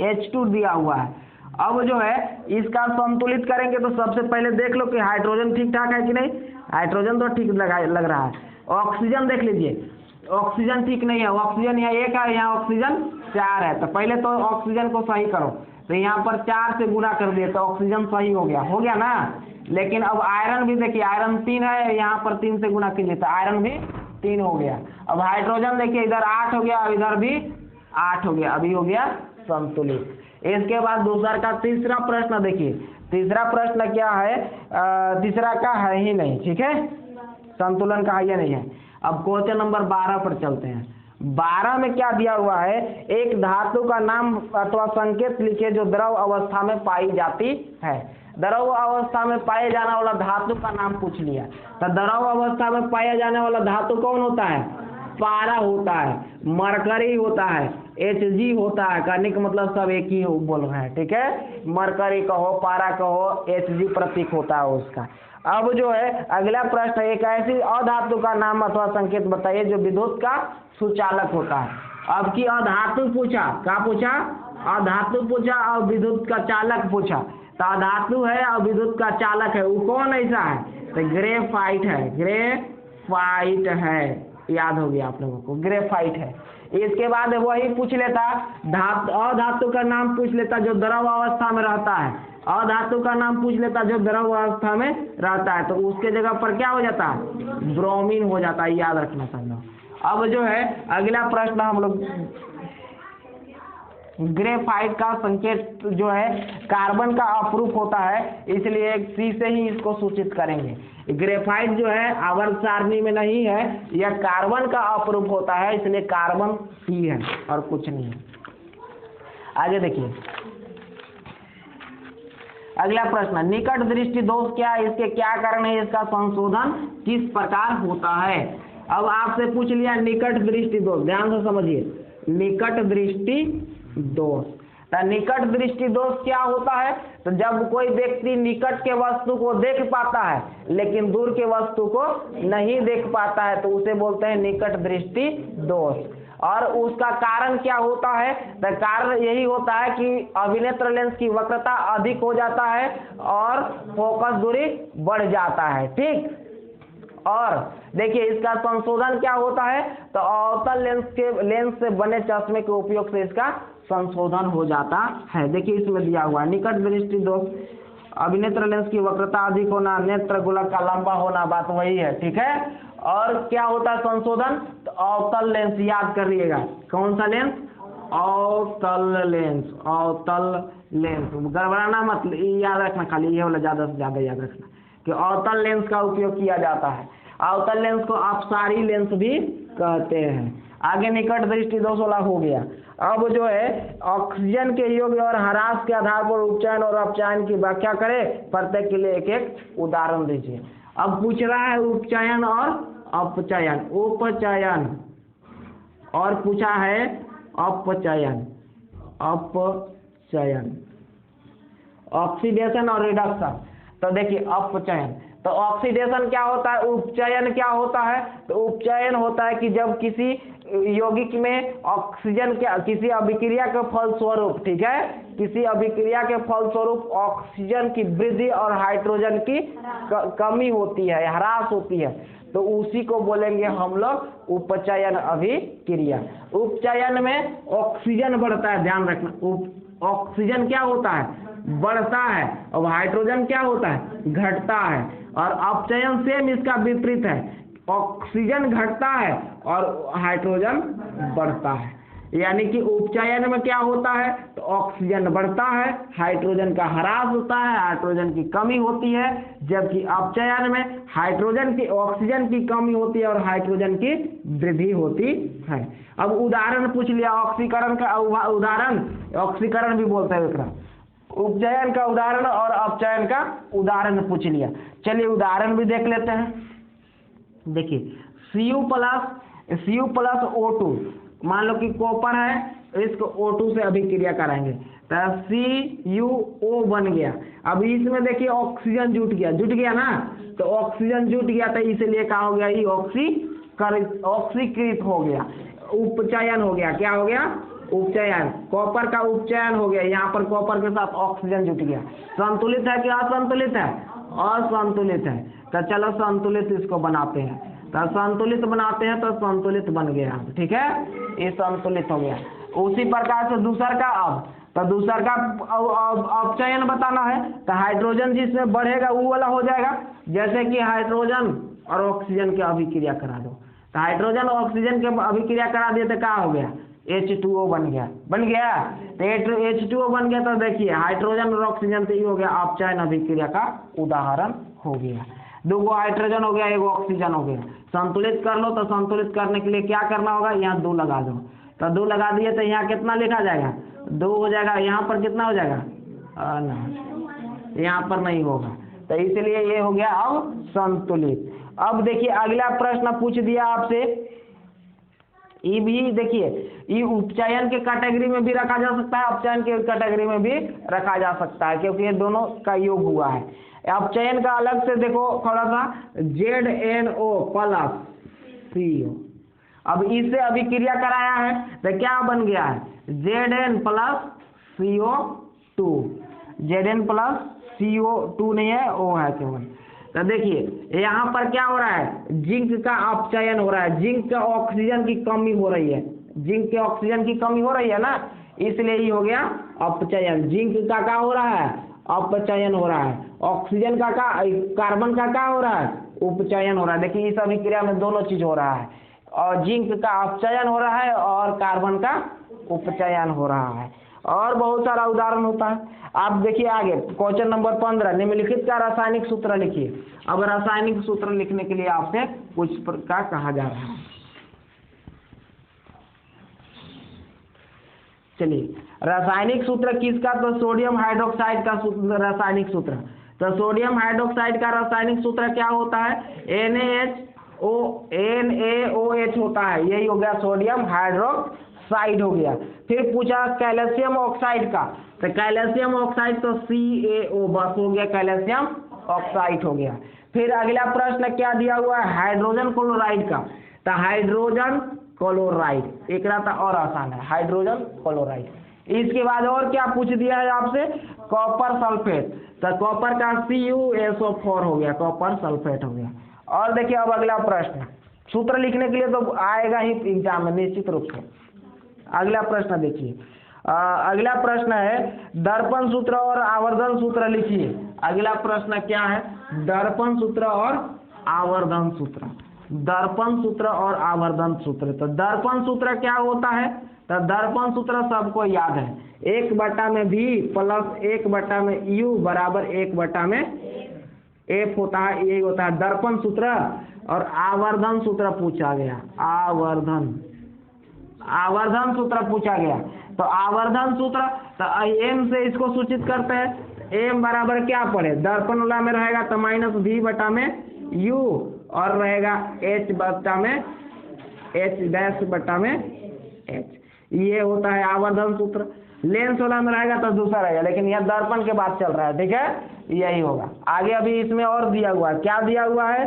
H2 दिया हुआ है। अब जो है इसका संतुलित करेंगे तो सबसे पहले देख लो कि हाइड्रोजन ठीक ठाक है कि नहीं। हाइड्रोजन तो ठीक लग रहा है। ऑक्सीजन देख लीजिए, ऑक्सीजन ठीक नहीं है, ऑक्सीजन यहाँ 1 है, यहाँ ऑक्सीजन 4 है। तो पहले तो ऑक्सीजन को सही करो, तो यहाँ पर 4 से गुना कर दिए तो ऑक्सीजन सही हो गया ना। लेकिन अब आयरन भी देखिए, आयरन 3 है, यहाँ पर 3 से गुना कीजिए तो आयरन भी 3 हो गया। अब हाइड्रोजन देखिए इधर 8 हो गया, इधर भी 8 हो गया, अभी हो गया संतुलित। इसके बाद दूसरा का तीसरा प्रश्न देखिए। तीसरा प्रश्न क्या है, तीसरा का है ही नहीं, ठीक है, संतुलन का है या नहीं है। अब क्वेश्चन नंबर 12 पर चलते हैं। 12 में क्या दिया हुआ है, एक धातु का नाम अथवा संकेत लिखिए जो द्रव अवस्था में पाई जाती है। द्रव अवस्था में पाए जाने वाला धातु का नाम पूछ लिया। तो द्रव अवस्था में पाया जाने वाला धातु कौन होता है, पारा होता है, मरकरी होता है, Hg होता है। कहने का मतलब सब एक ही बोल रहे हैं, ठीक है, मरकरी कहो, पारा कहो, Hg प्रतीक होता है उसका। अब जो है अगला प्रश्न, एक ऐसी अधातु का नाम अथवा संकेत बताइए जो विद्युत का सुचालक होता है। अब की अधातु पूछा, क्या पूछा, अधातु पूछा और विद्युत का चालक पूछा। तो अधातु है और विद्युत का चालक है, वो कौन ऐसा है, तो ग्रेफाइट है, ग्रेफाइट है, याद हो गया आप लोगों को, ग्रेफाइट है। इसके बाद वही पूछ लेता अधातु का नाम पूछ लेता जो द्रव अवस्था में रहता है, अधातु का नाम पूछ लेता जो द्रव अवस्था में रहता है, तो उसके जगह पर क्या हो जाता है, ब्रोमीन हो जाता है, याद रखना सब लोग। अब जो है अगला प्रश्न हम लोग, ग्रेफाइट का संकेत जो है कार्बन का अपरूप होता है, इसलिए एक सी से ही इसको सूचित करेंगे। ग्रेफाइट जो है आवर्त सारणी में नहीं है, यह कार्बन का अपरूप होता है, इसलिए कार्बन सी है और कुछ नहीं है। आगे देखिए अगला प्रश्न, निकट दृष्टि दोष क्या है, इसके क्या कारण है, इसका संशोधन किस प्रकार होता है। अब आपसे पूछ लिया निकट दृष्टि दोष, ध्यान से समझिए, निकट दृष्टि दोष। तो निकट दृष्टि दोष क्या होता है, तो जब कोई व्यक्ति निकट के वस्तु को देख पाता है लेकिन दूर के वस्तु को नहीं देख पाता है, तो उसे बोलते हैं निकट दृष्टि दोष। और उसका कारण क्या होता है, तो कारण यही होता है कि अभिनेत्र लेंस की वक्रता अधिक हो जाता है और फोकस दूरी बढ़ जाता है, ठीक। और देखिए इसका संशोधन क्या होता है, तो अवतल लेंस से बने चश्मे के उपयोग से इसका संशोधन हो जाता है। देखिए इसमें दिया हुआ है निकट दृष्टि दोष, अभिनेत्र लेंस की वक्रता अधिक होना, नेत्र गोलक का लंबा होना, बात वही है, ठीक है। और क्या होता है संशोधन, तो अवतल लेंस, याद कर लिएगा, कौन सा लेंस, अवतल लेंस, अवतल लेंस, गड़बड़ाना मत, याद रखना, खाली ये वाला ज्यादा से ज्यादा याद रखना कि अवतल लेंस का उपयोग किया जाता है। अवतल लेंस को अपसारी लेंस भी कहते हैं। आगे निकट दृष्टि दोष वाला हो गया। अब जो है ऑक्सीजन के योग्य और ह्रास के आधार पर उपचयन और अपचयन की व्याख्या करें, प्रत्येक के लिए एक एक उदाहरण दीजिए। अब पूछ रहा है उपचयन और अपचयन, उपचयन और पूछा है अपचयन, अपचयन, ऑक्सीडेशन और रिडक्शन। तो देखिए अपचयन, तो तो ऑक्सीडेशन क्या होता है, उपचयन क्या होता है, तो उपचयन होता है कि जब किसी यौगिक में ऑक्सीजन के किसी अभिक्रिया के फलस्वरूप, ठीक है, किसी अभिक्रिया के फलस्वरूप ऑक्सीजन की वृद्धि और हाइड्रोजन की कमी होती है, ह्रास होती है, तो उसी को बोलेंगे हम लोग उपचयन अभिक्रिया। उपचयन में ऑक्सीजन बढ़ता है, ध्यान रखना, ऑक्सीजन क्या होता है, बढ़ता है, और हाइड्रोजन क्या होता है, घटता है। और अपचयन सेम इसका विपरीत है, ऑक्सीजन घटता है और हाइड्रोजन बढ़ता है। यानी कि उपचयन में क्या होता है, तो ऑक्सीजन बढ़ता है, हाइड्रोजन का ह्रास होता है, हाइड्रोजन की कमी होती है, जबकि अपचयन में हाइड्रोजन की ऑक्सीजन की कमी होती है और हाइड्रोजन की वृद्धि होती है। अब उदाहरण पूछ लिया, ऑक्सीकरण का उदाहरण, ऑक्सीकरण भी बोलते हैं एकरा, उपचयन का उदाहरण और अपचयन का उदाहरण पूछ लिया। चलिए उदाहरण भी देख लेते हैं। देखिए Cu प्लस O2, मान लो कि कॉपर है, इसको O2 से अभिक्रिया कराएंगे तो CuO बन गया। अब इसमें देखिए ऑक्सीजन जुट गया ना, तो ऑक्सीजन जुट गया तो इसलिए क्या हो गया, ये ऑक्सीकृत हो गया, उपचयन हो गया। क्या हो गया, उपचयन, कॉपर का उपचयन हो गया, यहाँ पर कॉपर के साथ ऑक्सीजन जुट गया। संतुलित है कि असंतुलित है, असंतुलित है, तो चलो संतुलित इसको बनाते हैं, तो संतुलित बनाते हैं तो संतुलित बन गया, ठीक है, ये संतुलित हो गया। उसी प्रकार से दूसर का, अब तो दूसर का अपचयन बताना है, तो हाइड्रोजन जिसमें बढ़ेगा वो वाला हो जाएगा। जैसे कि हाइड्रोजन और ऑक्सीजन की अभिक्रिया करा दो, तो हाइड्रोजन और ऑक्सीजन के अभिक्रिया करा दिए तो क्या हो गया, H2O बन गया, तो H2O बन गया। तो देखिए हाइड्रोजन और ऑक्सीजन से ही हो गया, अपचयन अभिक्रिया का उदाहरण हो गया। दो हाइड्रोजन हो गया, एक ऑक्सीजन हो गया, संतुलित कर लो। तो संतुलित करने के लिए क्या करना होगा, यहाँ 2 लगा दो, तो 2 लगा दिए तो यहाँ कितना लिखा जाएगा, 2 हो जाएगा। यहाँ पर कितना हो जाएगा, ना यहाँ पर नहीं होगा, तो इसलिए ये हो गया अब संतुलित। अब देखिए अगला प्रश्न पूछ दिया आपसे, ये भी देखिए, ये उपचयन के कैटेगरी में भी रखा जा सकता है, अपचयन के कैटेगरी में भी रखा जा सकता है, क्योंकि ये दोनों का योग हुआ है। अपचयन का अलग से देखो थोड़ा सा, ZNO प्लस CO, अब इससे अभिक्रिया कराया है तो क्या बन गया है, Zn plus CO2, Zn plus CO2 नहीं है, O है केवल। तो देखिए यहाँ पर क्या हो रहा है, जिंक का अपचयन हो रहा है, जिंक का ऑक्सीजन की कमी हो रही है, जिंक के ऑक्सीजन की कमी हो रही है ना, इसलिए ही हो गया अपचयन। जिंक का क्या हो रहा है, अपचयन हो रहा है, ऑक्सीजन का कार्बन का क्या हो रहा है, उपचयन हो रहा है। देखिए इस अभिक्रिया में दोनों चीज हो रहा है, और जिंक का अपचयन हो रहा है और कार्बन का उपचयन हो रहा है, और बहुत सारा उदाहरण होता है। आप देखिए आगे क्वेश्चन नंबर 15, निम्नलिखित का रासायनिक सूत्र लिखिए। अब रासायनिक सूत्र लिखने के लिए आपसे कुछ प्रकार कहा जा रहा है। चलिए रासायनिक सूत्र किसका, तो सोडियम हाइड्रोक्साइड का रासायनिक सूत्र। तो सोडियम हाइड्रोक्साइड का रासायनिक सूत्र क्या होता है, NaOH होता है, यही हो गया सोडियम हाइड्रोक्साइड हो गया। फिर पूछा कैल्शियम ऑक्साइड का, तो कैल्शियम ऑक्साइड तो CaO बस हो गया, कैल्शियम ऑक्साइड हो गया। फिर अगला प्रश्न क्या दिया हुआ है, हाइड्रोजन क्लोराइड का, तो हाइड्रोजन क्लोराइड, एक रहता और आसान है, हाइड्रोजन क्लोराइड। इसके बाद और क्या पूछ दिया है आपसे, कॉपर सल्फेट, तो कॉपर का CuSO4 हो गया, कॉपर सल्फेट हो गया। और देखिए अब अगला प्रश्न, सूत्र लिखने के लिए तो आएगा ही एग्जाम में निश्चित रूप से। अगला प्रश्न देखिए, अगला प्रश्न है दर्पण सूत्र और आवर्धन सूत्र लिखिए। अगला प्रश्न क्या है, दर्पण सूत्र और आवर्धन सूत्र, दर्पण सूत्र और आवर्धन सूत्र। तो दर्पण सूत्र क्या होता है, तो दर्पण सूत्र सबको याद है, 1/V प्लस 1/U बराबर 1/F होता है, ये होता है दर्पण सूत्र। और आवर्धन सूत्र पूछा गया, आवर्धन सूत्र पूछा गया, तो आवर्धन सूत्र, तो M से इसको सूचित करते हैं। M बराबर क्या पड़े, दर्पण वाला में रहेगा तो -V/U और रहेगा H-H'/H, ये होता है आवर्धन सूत्र। लेंस वाला में रहेगा तो दूसरा रहेगा, लेकिन यह दर्पण के बात चल रहा है, ठीक है। यही होगा। आगे अभी इसमें और दिया हुआ है, क्या दिया हुआ है,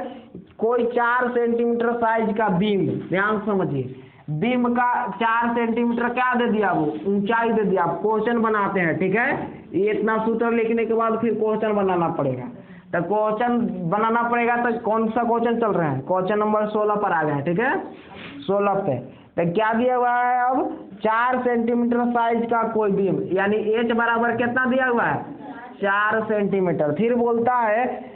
कोई 4 सेंटीमीटर साइज का बीम, ध्यान समझिए, बीम का 4 सेंटीमीटर क्या दे दिया, वो ऊंचाई दे दिया। क्वेश्चन बनाते हैं, ठीक है, ये इतना सूत्र लिखने के बाद फिर क्वेश्चन बनाना पड़ेगा। तो क्वेश्चन बनाना पड़ेगा, तो कौन सा क्वेश्चन चल रहा है, क्वेश्चन नंबर 16 पर आ गए हैं, ठीक है, 16 पे। तो क्या दिया हुआ है, अब 4 सेंटीमीटर साइज का कोई बीम, यानी एच बराबर कितना दिया हुआ है, 4 सेंटीमीटर। फिर बोलता है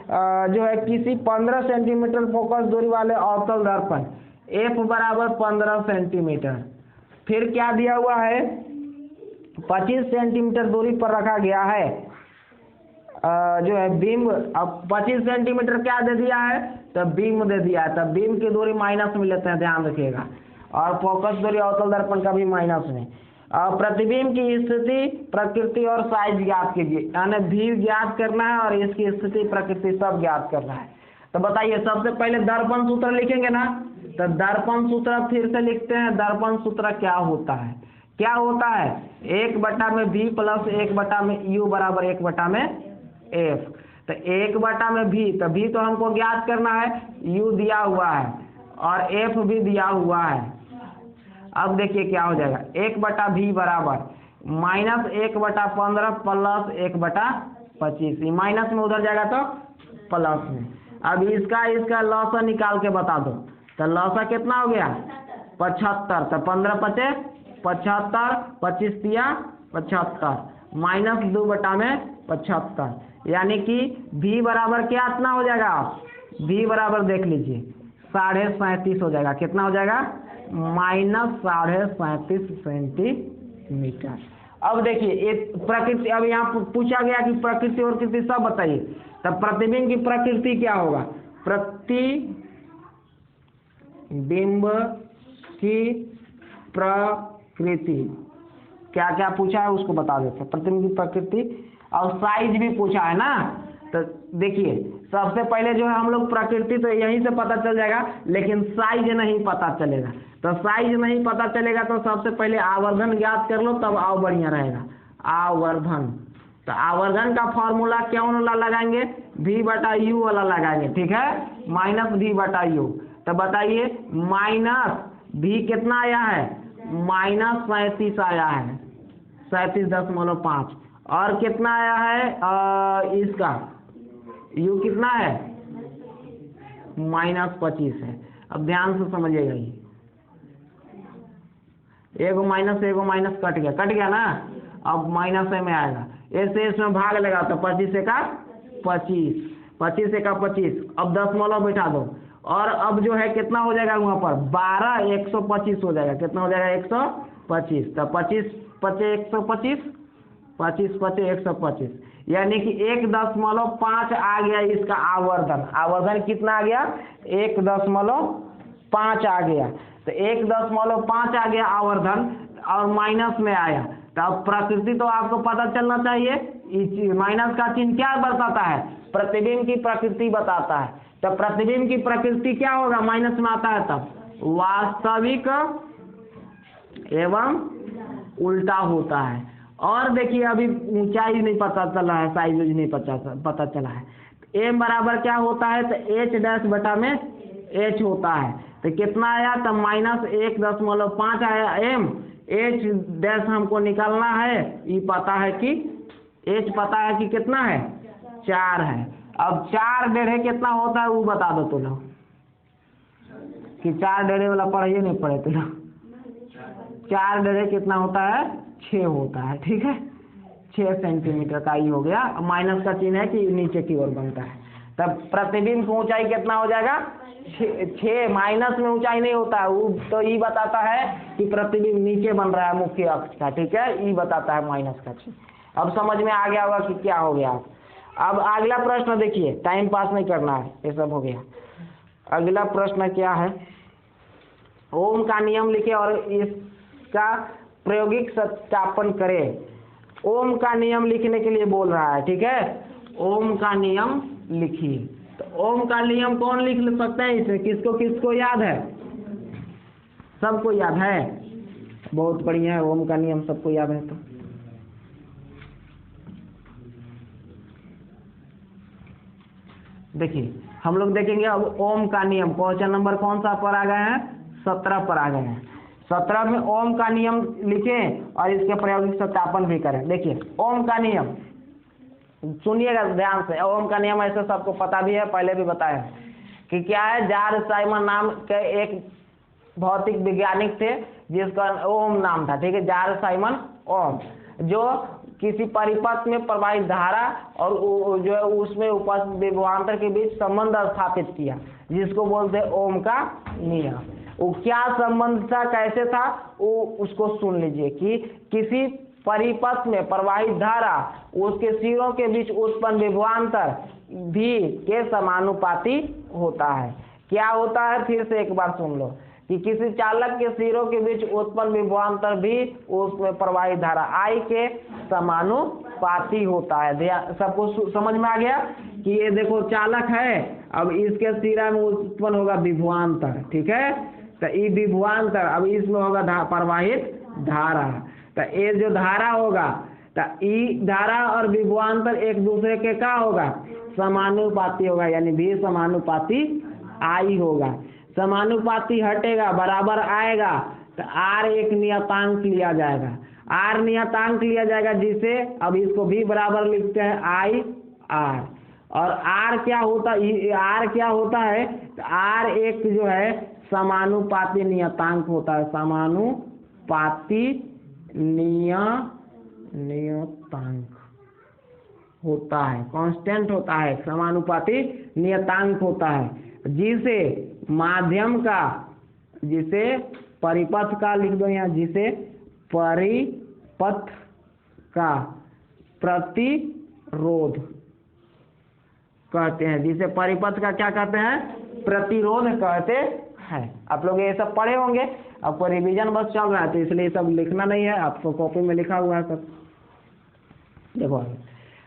जो है किसी 15 सेंटीमीटर फोकस दूरी वाले अवतल दर्पण एफ बराबर 15 सेंटीमीटर। फिर क्या दिया हुआ है, 25 सेंटीमीटर दूरी पर रखा गया है जो है बीम। अब 25 सेंटीमीटर क्या दे दिया है, तो बीम दे दिया है, तब बीम की दूरी माइनस में लेते हैं, ध्यान रखिएगा, और फोकस दूरी अवतल दर्पण का भी माइनस में। प्रतिबिंब की स्थिति, प्रकृति और साइज ज्ञात कीजिए, यानी भी ज्ञात करना है और इसकी स्थिति, प्रकृति सब ज्ञात करना है। तो बताइए, सबसे पहले दर्पण सूत्र लिखेंगे ना, तो दर्पण सूत्र फिर से लिखते हैं। दर्पण सूत्र क्या होता है, क्या होता है, 1/में v प्लस 1/में u बराबर 1/में f। तो 1/में v, तो v तो हमको ज्ञात करना है, u दिया हुआ है और f भी दिया हुआ है। अब देखिए क्या हो जाएगा, 1/v बराबर -1/15 प्लस 1/25, माइनस में उधर जाएगा तो प्लस में। अब इसका लॉसा निकाल के बता दो, तो लॉसा कितना हो गया, 75, तो 15 पचे 75, 25 तिया 75, माइनस 2/75, यानी कि v बराबर क्या इतना हो जाएगा, v बराबर देख लीजिए 37.5 हो जाएगा। कितना हो जाएगा, -37.5 सेंटीमीटर। अब देखिए प्रकृति, अब यहाँ पूछा गया कि प्रकृति और कृति सब बताइए, तब प्रतिबिंब की प्रकृति क्या होगा, प्रतिबिंब की प्रकृति क्या क्या पूछा है उसको बता देते हैं। प्रतिबिंब की प्रकृति और साइज भी पूछा है ना, तो देखिए सबसे पहले जो है हम लोग प्रकृति तो यहीं से पता चल जाएगा, लेकिन साइज नहीं पता चलेगा। तो साइज नहीं पता चलेगा तो सबसे पहले आवर्धन ज्ञात कर लो, तब आओ बढ़िया रहेगा। आवर्धन, तो आवर्धन का फॉर्मूला क्यों वाला लगाएंगे, v/u वाला लगाएंगे, ठीक है, -v/u। तो बताइए -v कितना आया है, -37 आया है, 37.5, और कितना आया है इसका u कितना है, -25 है। अब ध्यान से समझिएगा, ये एगो माइनस कट गया ना, अब माइनस में आएगा, ऐसे इसमें भाग लगा तो 25 का 25, 25 का 25, अब 10 बैठा दो, और अब जो है कितना हो जाएगा वहाँ पर 12, 125 हो जाएगा। कितना हो जाएगा, 125, तो 25 पचे 125, 25 पचे 125, यानी कि 1.5 आ गया इसका आवर्धन। आवर्धन कितना आ गया, 1.5 आ गया, तो 1.5 आ गया आवर्धन, और माइनस में आया। तो अब प्रकृति तो आपको पता चलना चाहिए, माइनस का चिन्ह क्या बताता है, प्रतिबिंब की प्रकृति बताता है। तो प्रतिबिंब की प्रकृति क्या होगा, माइनस में आता है तब वास्तविक एवं उल्टा होता है। और देखिए अभी ऊंचाई नहीं पता चला है, साइज नहीं पता चला है। m बराबर क्या होता है, तो h' होता है। तो कितना आया, तो -1.5 आया m, h' हमको निकालना है, ये पता है कि h पता है कि कितना है, 4 है। अब 4 कितना होता है वो बता दो तो लोग, कि 4 वाला पढ़िए नहीं पढ़े तो लोग। 4 कितना होता है, 6 होता है, ठीक है, 6 सेंटीमीटर का ही हो गया। माइनस का चिन्ह है कि नीचे की ओर बनता है। तब प्रतिबिंब की ऊंचाई कितना हो जाएगा, 6, माइनस में ऊंचाई नहीं होता है, वो तो ये बताता है कि प्रतिबिंब नीचे बन रहा है मुख्य अक्ष का, ठीक है, ये बताता है माइनस का चिन्ह। अब समझ में आ गया होगा कि क्या हो गया। अब अगला प्रश्न देखिए, टाइम पास नहीं करना है, ये सब हो गया। अगला प्रश्न क्या है, ओम का नियम लिखे और इसका प्रायोगिक सत्यापन करें। ओम का नियम लिखने के लिए बोल रहा है, ठीक है, ओम का नियम लिखिए। तो ओम का नियम कौन लिख सकते हैं इसमें, किसको याद है, सबको याद है, बहुत बढ़िया है, ओम का नियम सबको याद है। तो देखिए हम लोग देखेंगे अब ओम का नियम। क्वेश्चन नंबर कौन सा पर आ गए हैं? 17 पर आ गए हैं। 17 में ओम का नियम लिखें और इसके प्रायोगिक सत्यापन भी करें। देखिए ओम का नियम सुनिएगा ध्यान से। ओम का नियम ऐसे सबको पता भी है, पहले भी बताया है कि क्या है। जॉर्ज साइमन नाम के एक भौतिक वैज्ञानिक थे जिसका ओम नाम था, ठीक है, जॉर्ज साइमन ओम, जो किसी परिपथ में प्रवाहित धारा और जो है उसमें उपस्थित विभवांतर के बीच संबंध स्थापित किया, जिसको बोलते हैं ओम का नियम। वो क्या संबंध था, कैसे था, वो उसको सुन लीजिए कि किसी परिपथ में प्रवाहित धारा उसके सिरों के बीच उत्पन्न विभवांतर भी के समानुपाती होता है। क्या होता है, फिर से एक बार सुन लो कि किसी चालक के सिरों के बीच उत्पन्न विभवांतर भी उसमें प्रवाहित धारा I के समानुपाती होता है। सबको समझ में आ गया कि ये देखो चालक है, अब इसके सिरा में उत्पन्न होगा विभवांतर, ठीक है, तो ये विभवांतर अब इसमें होगा प्रवाहित धारा। तो ये जो धारा होगा तो ई धारा और विभवांतर एक दूसरे के क्या होगा? समानुपाती होगा, यानी भी समानुपाती I होगा। समानुपाती हटेगा बराबर आएगा तो R एक नियतांक लिया जाएगा। R नियतांक लिया जाएगा जिसे अब इसको भी बराबर लिखते हैं I R। और R क्या होता है? तो R एक जो है समानुपाती नियतांक होता है। समानुपाती नियतांक होता है, कांस्टेंट होता है, समानुपाती नियतांक होता है, जिसे माध्यम का, जिसे परिपथ का लिख दो यहाँ, जिसे परिपथ का प्रतिरोध कहते हैं। जिसे परिपथ का क्या कहते हैं? प्रतिरोध कहते हैं। आप लोग ये सब पढ़े होंगे, आपको रिवीजन बस चल रहा है तो इसलिए सब लिखना नहीं है, आपको कॉपी में लिखा हुआ है सब। देखो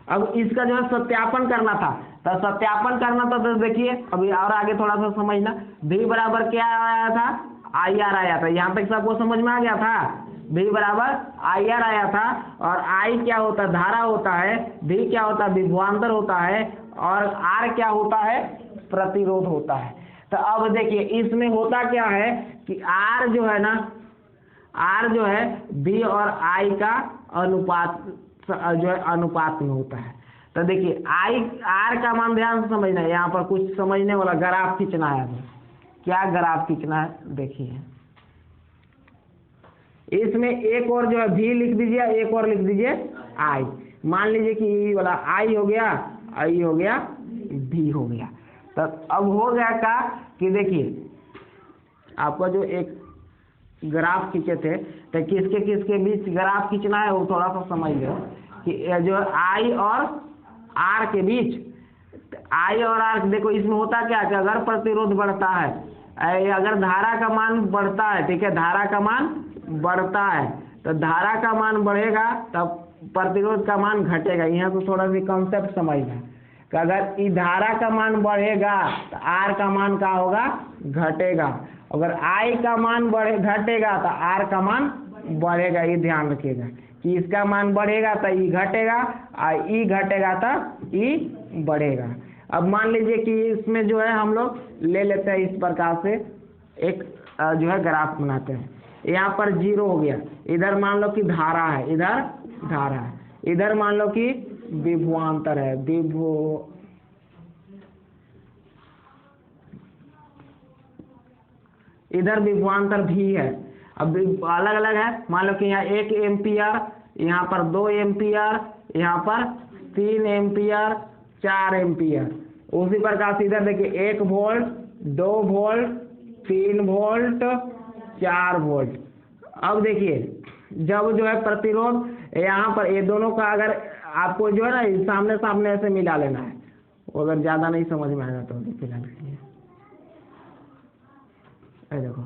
अब इसका जो है सत्यापन करना था, तो सत्यापन करना था तो देखिए अभी और आगे थोड़ा सा समझना। भी बराबर क्या आया था? IR आया था। यहाँ तक सबको समझ में आ गया था? भी बराबर IR आया था। और I क्या होता है? धारा होता है। भी क्या होता है? विभवांतर होता है। और R क्या होता है? प्रतिरोध होता है। तो अब देखिए इसमें होता क्या है कि R जो है ना, R जो है B और I का अनुपात जो है अनुपात में होता है। तो देखिए R का मान ध्यान से समझना है, यहाँ पर कुछ समझने वाला ग्राफ खींचना है। क्या ग्राफ खींचना है? देखिए इसमें एक और जो है V लिख दीजिए, एक और लिख दीजिए I। मान लीजिए कि ये वाला I हो गया, I हो गया, V हो गया। तो अब हो गया क्या कि देखिए आपका जो एक ग्राफ खींचे थे तो किसके बीच ग्राफ खींचना है वो थोड़ा सा समझ लो कि जो I और R के बीच, I और R देखो इसमें होता क्या कि अगर प्रतिरोध बढ़ता है, अगर धारा का मान बढ़ता है, ठीक है, धारा का मान बढ़ता है तो धारा का मान बढ़ेगा तब प्रतिरोध का मान घटेगा। यहाँ तो थोड़ा सी कॉन्सेप्ट समझना कि अगर ई धारा का मान बढ़ेगा तो R का मान क्या होगा? घटेगा। अगर I का मान घटेगा तो R का मान बढ़ेगा। ये ध्यान रखिएगा कि इसका मान बढ़ेगा तो ई घटेगा, और ई घटेगा तो ई बढ़ेगा। अब मान लीजिए कि इसमें जो है हम लोग ले लेते हैं इस प्रकार से एक जो है ग्राफ बनाते हैं। यहाँ पर 0 हो गया, इधर मान लो कि धारा है, इधर धारा है, इधर मान लो कि विभवांतर है, इधर विभवांतर भी है। अब अलग अलग है, मान लो कि यहाँ 1 एम्पियर, यहाँ पर 2 एम्पियर, यहाँ पर 3 एम्पियर, 4 एम्पियर। उसी प्रकार से इधर देखिए 1 वोल्ट, 2 वोल्ट, 3 वोल्ट, 4 वोल्ट। अब देखिए जब जो है प्रतिरोध यहाँ पर ये दोनों का अगर आपको जो है ना सामने सामने ऐसे मिला लेना है, अगर ज़्यादा नहीं समझ में आएगा तो देखिए देखो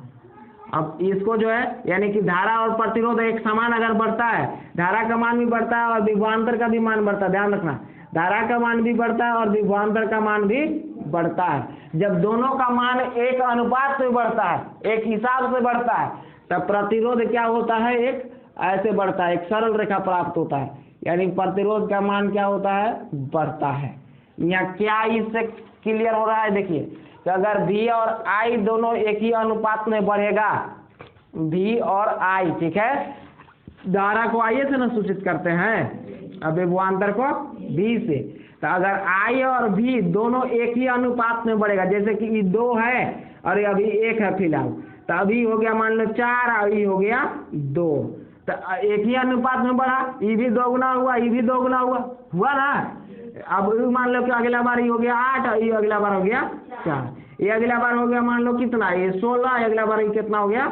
अब इसको जो है यानी कि धारा और प्रतिरोध एक समान अगर बढ़ता है, धारा का मान भी बढ़ता है और विभवांतर का भी मान बढ़ता है। ध्यान रखना, धारा का मान भी बढ़ता है और विभवांतर का मान भी बढ़ता है। जब दोनों का मान एक अनुपात से बढ़ता है, एक हिसाब से बढ़ता है, तब प्रतिरोध क्या होता है? एक ऐसे बढ़ता है, एक सरल रेखा प्राप्त होता है, यानी प्रतिरोध का मान क्या होता है? बढ़ता है। यहाँ क्या इससे क्लियर हो रहा है? देखिए कि अगर V और I दोनों एक ही अनुपात में बढ़ेगा, V और I, ठीक है, धारा को I से ना सूचित करते हैं, अब विभवांतर को V से, तो अगर I और V दोनों एक ही अनुपात में बढ़ेगा, जैसे कि ये 2 है और ये अभी 1 है फिलहाल, तो अभी हो गया मान लो 4, अभी हो गया 2, तो एक ही अनुपात में बढ़ा, ये भी दोगुना हुआ, ये भी दोगुना हुआ ना। अब मान लो कि अगला बार ये हो गया 8 और ये अगला बार हो गया 4, ये अगला बार हो गया मान लो कितना, ये 16, अगला बार ये कितना हो गया,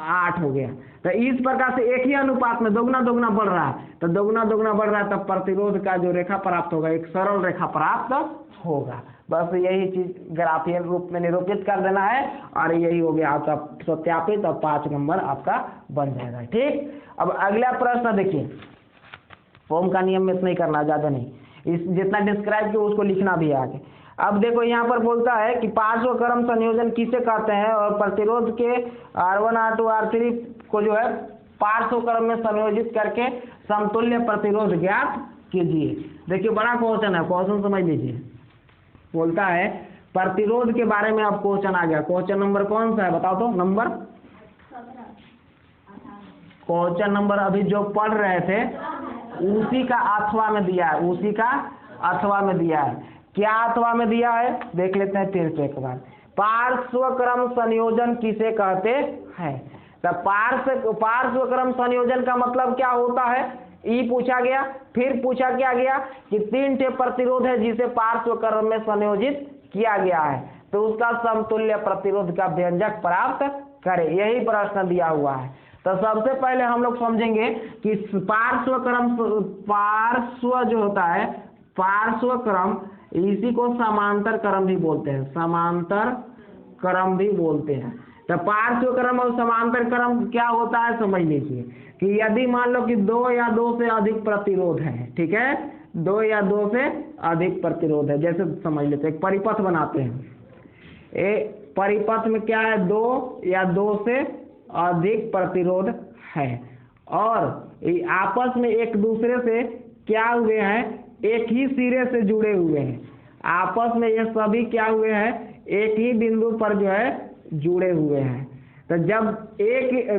8 हो गया। तो इस प्रकार से एक ही अनुपात में दोगुना दोगुना बढ़ रहा है, तो दोगुना दोगुना बढ़ रहा है, तब प्रतिरोध का जो रेखा प्राप्त होगा एक सरल रेखा प्राप्त होगा। बस यही चीज ग्राफीय रूप में निरूपित कर देना है और यही हो गया आपका सत्यापित, और 5 नंबर आपका बन जाएगा। ठीक, अब अगला प्रश्न देखिए, फॉर्म का नियम में नहीं करना, ज्यादा नहीं, इस जितना डिस्क्राइब किया उसको लिखना भी है आगे। अब देखो यहाँ पर बोलता है कि पार्श्व क्रम संयोजन किसे कहते हैं, और प्रतिरोध के R1 R2 R3 को जो है पार्श्व क्रम में संयोजित करके समतुल्य प्रतिरोध ज्ञात कीजिए। देखिए बड़ा क्वेश्चन है, क्वेश्चन समझ लीजिए। बोलता है प्रतिरोध के बारे में, अब क्वेश्चन आ गया। क्वेश्चन नंबर कौन सा है बताओ तो, नंबर क्वेश्चन नंबर अभी जो पढ़ रहे थे उसी का अथवा में दिया है, उसी का अथवा में दिया है। क्या अथवा में दिया है देख लेते हैं फिर से एक बार। पार्श्व क्रम संयोजन किसे कहते हैं? तो पार्श्व क्रम संयोजन का मतलब क्या होता है, ई पूछा गया। फिर पूछा क्या गया कि 3 ठे प्रतिरोध है जिसे पार्श्व क्रम में संयोजित किया गया है, तो उसका समतुल्य प्रतिरोध का व्यंजक प्राप्त करें, यही प्रश्न दिया हुआ है। तो सबसे पहले हम लोग समझेंगे कि पार्श्व जो होता है, पार्श्व क्रम, इसी को समांतर क्रम भी बोलते हैं, समांतर क्रम भी बोलते हैं। तो पार्श्व क्रम और समांतर क्रम क्या होता है समझ लीजिए कि यदि मान लो कि 2 या 2 से अधिक प्रतिरोध है, ठीक है, 2 या 2 से अधिक प्रतिरोध है, जैसे समझ लेते हैं, एक परिपथ बनाते हैं। परिपथ में क्या है, 2 या 2 से अधिक प्रतिरोध है और आपस में एक दूसरे से क्या हुए हैं, एक ही सिरे से जुड़े हुए हैं। आपस में ये सभी क्या हुए हैं, एक ही बिंदु पर जो है जुड़े हुए हैं। तो जब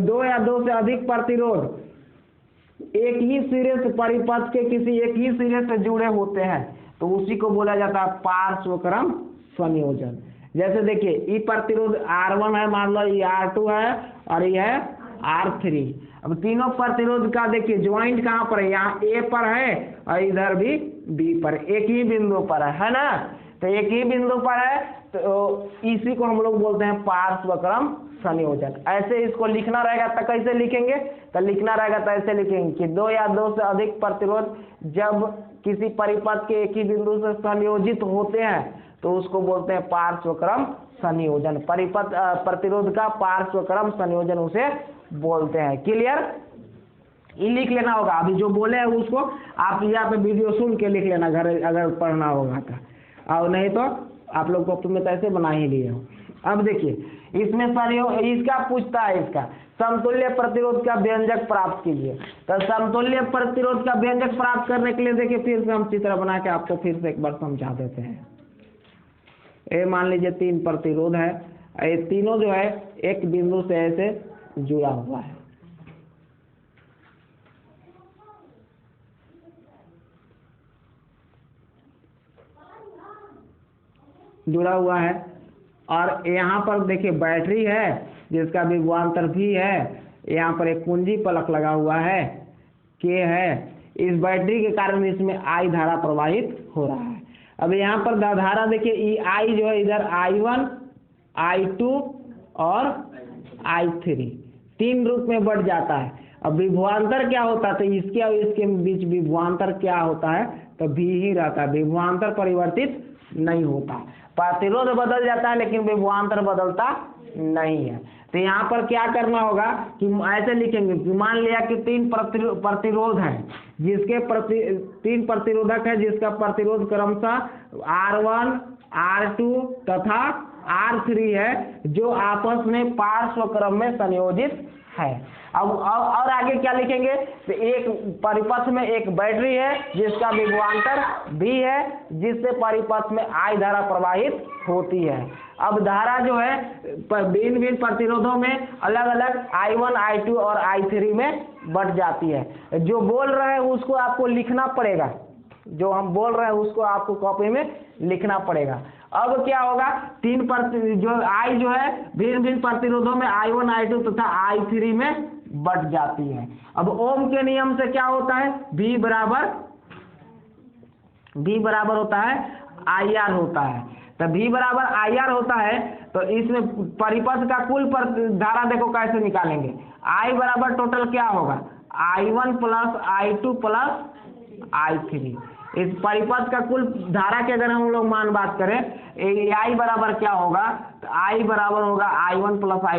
2 या 2 से अधिक प्रतिरोध एक ही सिरे से, परिपथ के किसी एक ही सिरे से जुड़े होते हैं, तो उसी को बोला जाता है पार्श्व क्रम संयोजन। जैसे देखिए ई प्रतिरोध R1 है, मान लो ये R2 है और ये है R3। अब तीनों प्रतिरोध का देखिए ज्वाइंट कहाँ पर है, यहाँ A पर है और इधर भी B पर, एक ही बिंदु पर है ना। तो एक ही बिंदु पर है, तो इसी को हम लोग बोलते हैं पार्श्व क्रम संयोजन। ऐसे इसको लिखना रहेगा तो कैसे लिखेंगे, तो लिखना रहेगा तो ऐसे लिखेंगे कि 2 या 2 से अधिक प्रतिरोध जब किसी परिपथ के एक ही बिंदु से संयोजित होते हैं तो उसको बोलते हैं पार्श्व क्रम संयोजन। परिपथ प्रतिरोध का पार्श्व क्रम संयोजन उसे बोलते हैं। क्लियर, ये लिख लेना होगा। अभी जो बोले हैं उसको आप यहाँ पे वीडियो सुन के लिख लेना घर, अगर पढ़ना होगा तो, और नहीं तो आप लोग को में तो ऐसे बना ही लिए हो। अब देखिए इसमें इसका पूछता है, इसका समतुल्य प्रतिरोध का व्यंजक प्राप्त कीजिए। तो समतुल्य प्रतिरोध का व्यंजक प्राप्त करने के लिए देखिए फिर से हम चित्र बना के आपको फिर से एक बार समझा देते हैं। ये मान लीजिए 3 प्रतिरोध है, ये तीनों जो है एक बिंदु से ऐसे जुड़ा हुआ है। जुड़ा हुआ है और यहाँ पर देखिए बैटरी है जिसका विभवांतर भी है, यहाँ पर एक कुंजी पलक लगा हुआ है, के है। इस बैटरी के कारण इसमें I धारा प्रवाहित हो रहा है। अब यहाँ पर धारा देखिए I जो है इधर I1, I2 और I3 3 रूप में बढ़ जाता है। अब विभवांतर क्या होता है, तो इसके और इसके बीच विभवांतर क्या होता है, तो V ही रहता है, विभवांतर परिवर्तित नहीं होता। प्रतिरोध बदल जाता है लेकिन विभवांतर बदलता नहीं है। तो यहाँ पर क्या करना होगा कि ऐसे लिखेंगे कि मान लिया कि 3 प्रतिरोध है, जिसके 3 प्रतिरोधक है जिसका प्रतिरोध क्रमशः R1, R2 तथा R3 है जो आपस में पार्श्व क्रम में संयोजित है। अब और आगे क्या लिखेंगे, तो एक परिपथ में एक बैटरी है जिसका विभवांतर V है, जिससे परिपथ में I धारा प्रवाहित होती है। अब धारा जो है भिन्न भिन्न प्रतिरोधों में अलग अलग I1, I2 और I3 में बट जाती है। जो बोल रहे हैं उसको आपको लिखना पड़ेगा, जो हम बोल रहे हैं उसको आपको कॉपी में लिखना पड़ेगा। अब क्या होगा, जो I जो है भिन्न भिन्न प्रतिरोधों में I1, I2 तथा I3 में बट जाती है। अब ओम के नियम से क्या होता है, V बराबर होता है IR होता है। तो V बराबर IR होता है, तो इसमें परिपथ का कुल धारा देखो कैसे निकालेंगे। I बराबर टोटल क्या होगा, I1 plus I2 plus I3। इस परिपथ का कुल धारा के अगर हम लोग मान बात करें, I बराबर क्या होगा, तो I बराबर होगा I1 प्लस